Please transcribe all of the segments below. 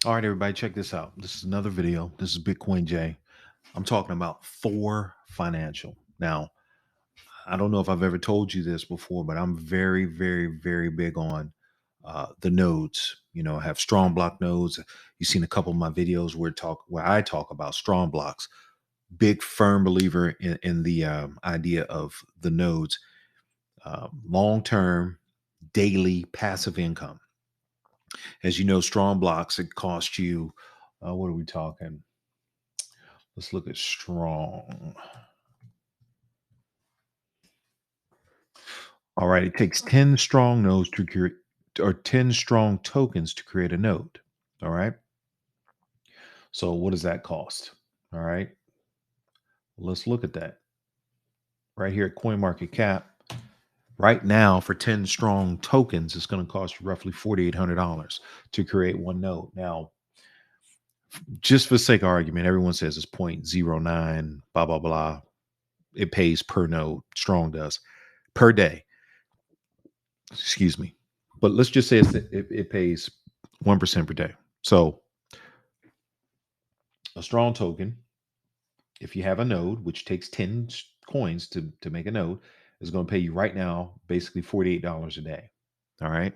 All right, everybody, check this out. This is another video. This is Bitcoin J. I'm talking about Thor Financial. Now, I don't know if I've ever told you this before, but I'm very, very, very big on the nodes. I have strong block nodes. You've seen a couple of my videos where I talk about strong blocks. Big firm believer in the idea of the nodes, long term, daily passive income. As you know, strong blocks, it costs you, what are we talking? Let's look at strong. All right, it takes 10 strong nodes to create, or 10 strong tokens to create a node. All right. So what does that cost? All right. Let's look at that. Right here at CoinMarketCap. Right now, for 10 strong tokens, it's going to cost you roughly $4,800 to create one node. Now, just for sake of argument, everyone says it's 0.09, blah, blah, blah. It pays per node. Strong does per day. Excuse me. But let's just say it pays 1% per day. So a strong token, if you have a node, which takes 10 coins to make a node, is going to pay you right now basically $48 a day. All right.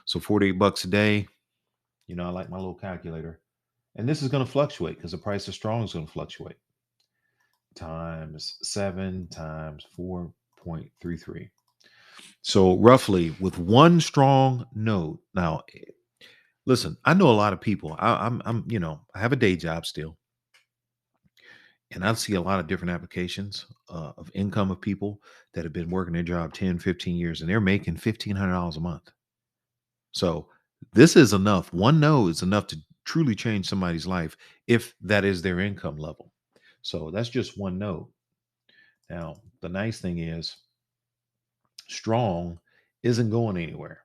So 48 bucks a day. I like my little calculator. And this is going to fluctuate because the price of strong is going to fluctuate. Times 7 times 4.33. So roughly with one strong node. Now, listen, I know a lot of people. I have a day job still, and I see a lot of different applications of income of people that have been working their job 10, 15 years, and they're making $1,500 a month. So this is enough. One node is enough to truly change somebody's life if that is their income level. So that's just one node. Now, the nice thing is, strong isn't going anywhere.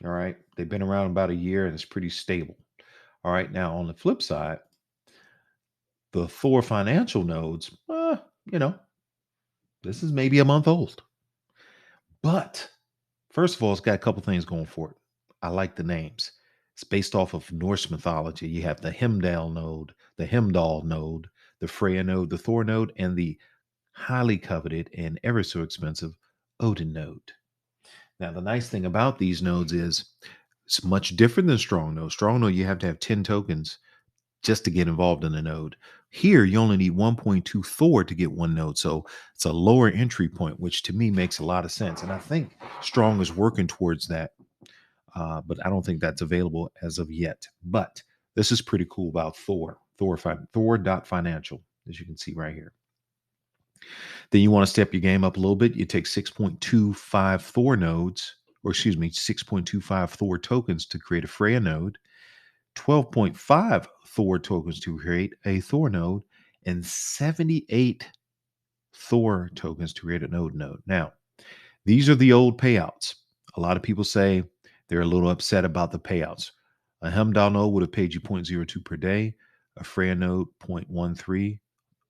All right. They've been around about a year and it's pretty stable. All right. Now, on the flip side, the Thor Financial nodes, you know, this is maybe a month old. But first of all, it's got a couple things going for it. I like the names. It's based off of Norse mythology. You have the Heimdall node, the Freya node, the Thor node, and the highly coveted and ever so expensive Odin node. Now, the nice thing about these nodes is it's much different than strong node. Strong node, you have to have 10 tokens just to get involved in a node. Here, you only need 1.2 Thor to get one node. So it's a lower entry point, which to me makes a lot of sense. And I think Strong is working towards that, but I don't think that's available as of yet. But this is pretty cool about Thor.financial, as you can see right here. Then you want to step your game up a little bit. You take 6.25 Thor nodes, or excuse me, 6.25 Thor tokens to create a Freya node, 12.5 Thor tokens to create a Thor node, and 78 Thor tokens to create a node. Now, these are the old payouts. A lot of people say they're a little upset about the payouts. A Heimdall node would have paid you 0.02 per day, a Freya node 0.13,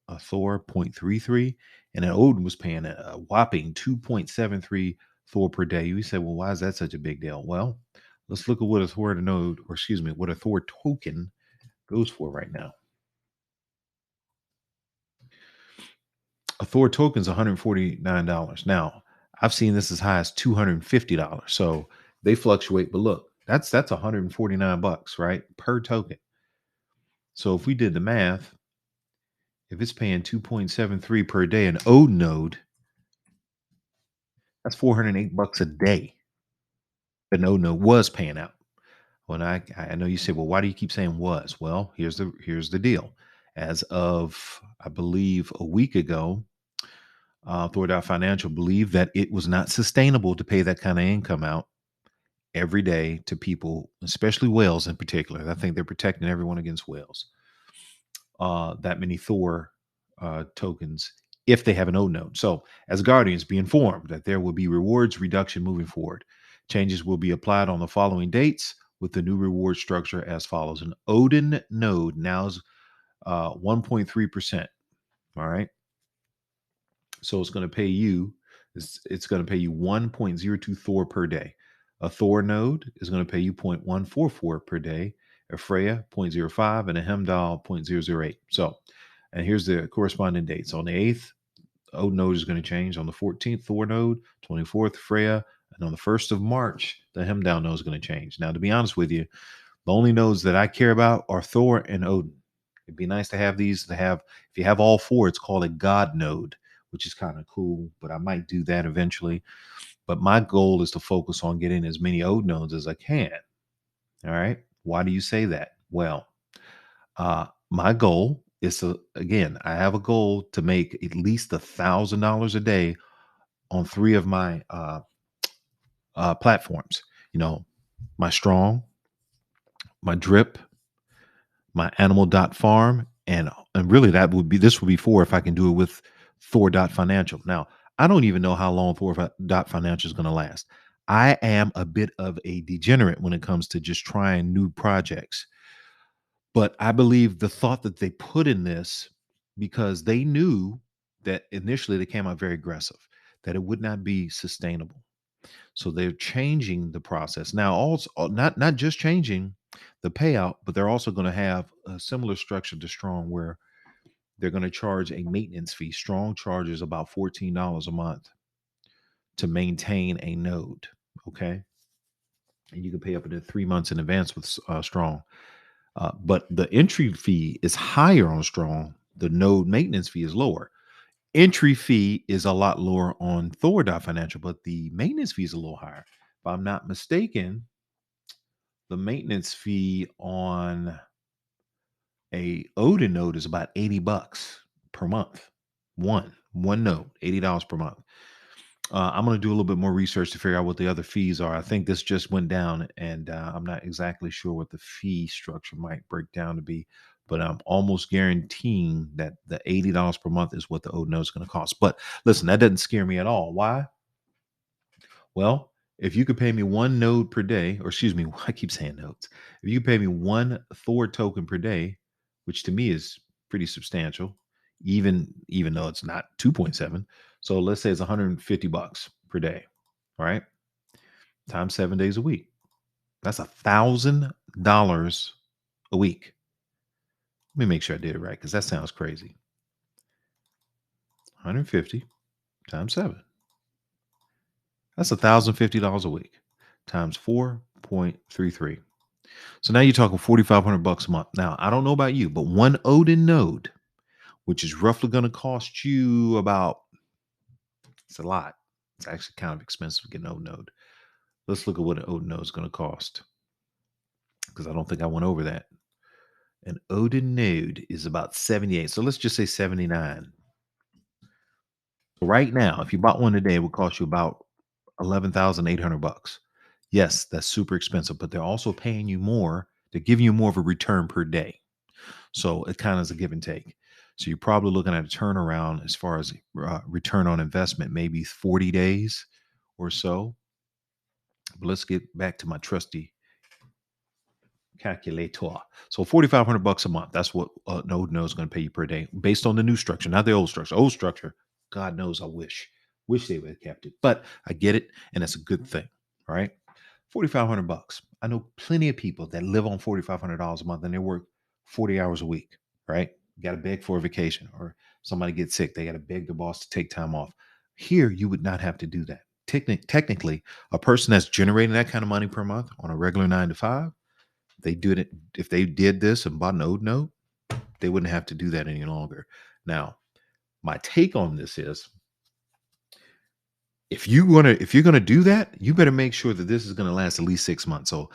a Thor 0.33, and an Odin was paying a whopping 2.73 Thor per day. You say, well, why is that such a big deal? Well, let's look at what a Thor node, or excuse me, what a Thor token goes for right now. A Thor token is $149. Now, I've seen this as high as $250. So they fluctuate, but look, that's 149 bucks, right? Per token. So if we did the math, if it's paying 2.73 per day an Odin node, that's 408 bucks a day. The Odin node was paying out. When I know you say, well, why do you keep saying was? Well, here's the deal. As of I believe a week ago, Thor Financial believed that it was not sustainable to pay that kind of income out every day to people, especially whales in particular. I think they're protecting everyone against whales. That many Thor tokens if they have an O node. So, as guardians, be informed that there will be rewards reduction moving forward. Changes will be applied on the following dates with the new reward structure as follows. An Odin node now is 1.3%. All right. So it's going to pay you, it's going to pay you 1.02 Thor per day. A Thor node is going to pay you 0.144 per day. a Freya 0.05, and a Hemdall 0.008. So, and here's the corresponding dates. On the 8th, Ode node is going to change. On the 14th, Thor node, 24th, Freya, and on the 1st of March, the Hemdall node is going to change. Now, to be honest with you, the only nodes that I care about are Thor and Odin. It'd be nice to have these to have. If you have all four, it's called a God node, which is kind of cool, but I might do that eventually. But my goal is to focus on getting as many Ode nodes as I can. All right. Why do you say that? Well, my goal is to, again, I have a goal to make at least $1,000 a day on three of my platforms. You know, my Strong, my Drip, my Animal.farm, and really this would be four if I can do it with Thor Financial. Now, I don't even know how long Thor Financial is going to last. I am a bit of a degenerate when it comes to just trying new projects. But I believe the thought that they put in this, because they knew that initially they came out very aggressive, that it would not be sustainable. So they're changing the process now. Also, not just changing the payout, but they're also going to have a similar structure to Strong, where they're going to charge a maintenance fee. Strong charges about $14 a month to maintain a node. Okay, and you can pay up to 3 months in advance with Strong. But the entry fee is higher on Strong. The node maintenance fee is lower. Entry fee is a lot lower on Thor Financial, but the maintenance fee is a little higher. If I'm not mistaken, the maintenance fee on a Odin node is about $80 per month. One node, $80 per month. I'm going to do a little bit more research to figure out what the other fees are. I think this just went down, and I'm not exactly sure what the fee structure might break down to be, but I'm almost guaranteeing that the $80 per month is what the Odin node is going to cost. But listen, that doesn't scare me at all. Why? Well, if you could pay me one node per day, or excuse me, I keep saying nodes. If you pay me one Thor token per day, which to me is pretty substantial, even though it's not 2.7. So let's say it's $150 per day. All right. Times 7 days a week. That's $1,000 a week. Let me make sure I did it right, because that sounds crazy. 150 times 7. That's $1,050 a week times 4.33. So now you're talking $4,500 a month. Now, I don't know about you, but one Odin node, which is roughly going to cost you about, it's a lot. It's actually kind of expensive to get an Odin node. Let's look at what an Odin node is going to cost, because I don't think I went over that. An Odin node is about 78. So let's just say 79. Right now, if you bought one today, it would cost you about $11,800. Yes, that's super expensive, but they're also paying you more. They're giving you more of a return per day. So it kind of is a give and take. So you're probably looking at a turnaround as far as return on investment, maybe 40 days or so. But let's get back to my trusty calculator. So $4,500 a month. That's what Node knows is going to pay you per day, based on the new structure, not the old structure. Old structure, God knows, I wish they would have kept it, but I get it, and that's a good thing. All right, $4,500. I know plenty of people that live on $4,500 a month, and they work 40 hours a week. Right, you got to beg for a vacation, or somebody gets sick, they got to beg the boss to take time off. Here, you would not have to do that. Technically, a person that's generating that kind of money per month on a regular 9 to 5, they do it. If they did this and bought an Ode node, they wouldn't have to do that any longer. Now, my take on this is, if you're gonna do that, you better make sure that this is gonna last at least 6 months. So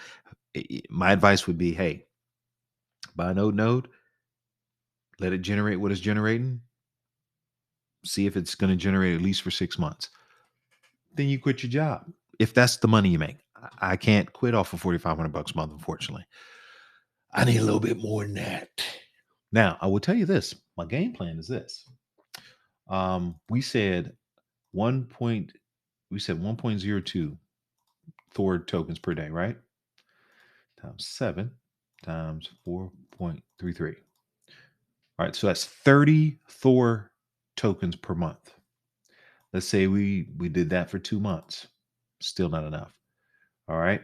my advice would be, hey, buy an Ode node, let it generate what it's generating, see if it's gonna generate at least for 6 months. Then you quit your job. If that's the money you make. I can't quit off of $4,500 a month, unfortunately. I need a little bit more than that. Now, I will tell you this. My game plan is this. We said one point we said 1.02 Thor tokens per day, right? Times 7 times 4.33. All right, so that's 30 Thor tokens per month. Let's say we did that for 2 months. Still not enough. All right.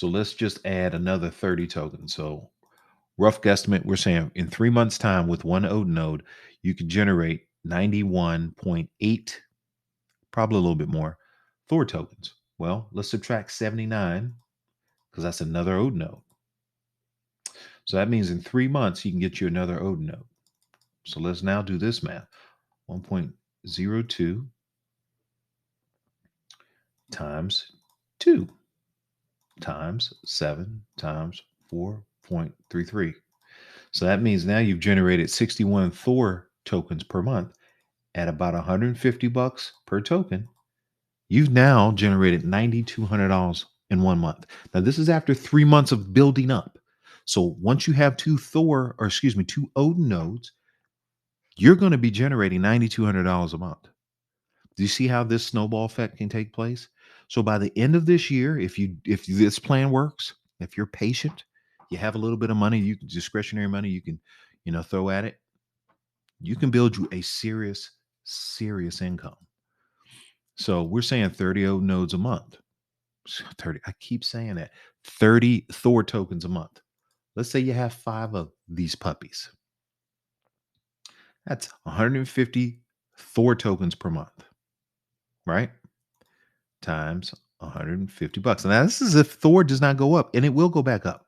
So let's just add another 30 tokens. So rough guesstimate, we're saying in 3 months' time with one Odin node, you could generate 91.8, probably a little bit more, Thor tokens. Well, let's subtract 79 because that's another Odin node. So that means in 3 months, you can get you another Odin node. So let's now do this math. 1.02 times 2 times 7 times 4.33. So that means now you've generated 61 Thor tokens per month at about $150 per token. You've now generated $9,200 in 1 month. Now, this is after 3 months of building up. So once you have two Odin nodes, you're going to be generating $9,200 a month. Do you see how this snowball effect can take place? So by the end of this year, if this plan works, if you're patient, you have a little bit of money, discretionary money you can, throw at it, you can build you a serious income. So we're saying 30 Odin nodes a month. 30, I keep saying that. 30 Thor tokens a month. Let's say you have 5 of these puppies. That's 150 Thor tokens per month, right? Times $150. Now, this is if Thor does not go up, and it will go back up.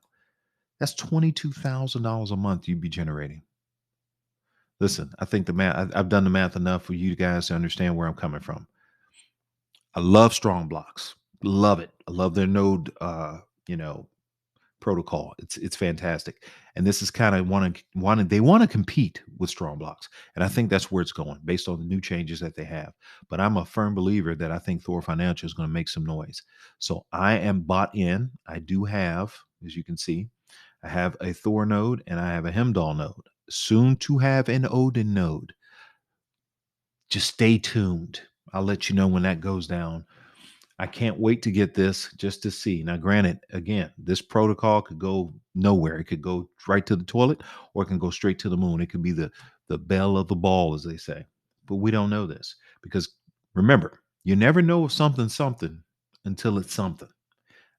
That's $22,000 a month you'd be generating. Listen, I think the math, I've done the math enough for you guys to understand where I'm coming from. I love Strongblock. Love it. I love their node, protocol. It's fantastic. And this is kind of they want to compete with Strongblock. And I think that's where it's going based on the new changes that they have. But I'm a firm believer that I think Thor Financial is going to make some noise. So I am bought in. I do have, as you can see, I have a Thor node and I have a Hemdall node. Soon to have an Odin node. Just stay tuned. I'll let you know when that goes down. I can't wait to get this just to see. Now, granted, again, this protocol could go nowhere. It could go right to the toilet or it can go straight to the moon. It could be the belle of the ball, as they say. But we don't know this because remember, you never know if something's something until it's something.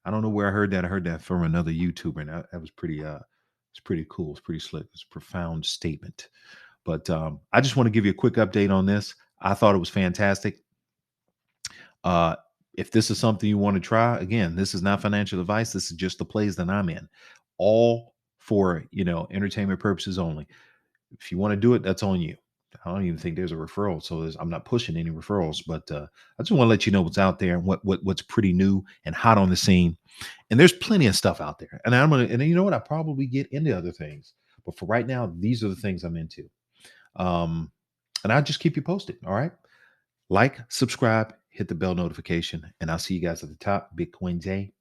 I don't know where I heard that. I heard that from another YouTuber, and that was it's pretty cool. It's pretty slick. It's a profound statement. But I just want to give you a quick update on this. I thought it was fantastic. Uh, if this is something you want to try, again, this is not financial advice. This is just the plays that I'm in, all for entertainment purposes only. If you want to do it, that's on you. I don't even think there's a referral, so I'm not pushing any referrals. But I just want to let you know what's out there and what's pretty new and hot on the scene. And there's plenty of stuff out there. And and you know what? I probably get into other things, but for right now, these are the things I'm into. And I'll just keep you posted. All right. Like, subscribe, hit the bell notification, and I'll see you guys at the top. Bitcoin J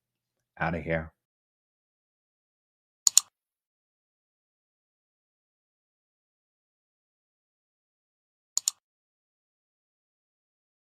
out of here.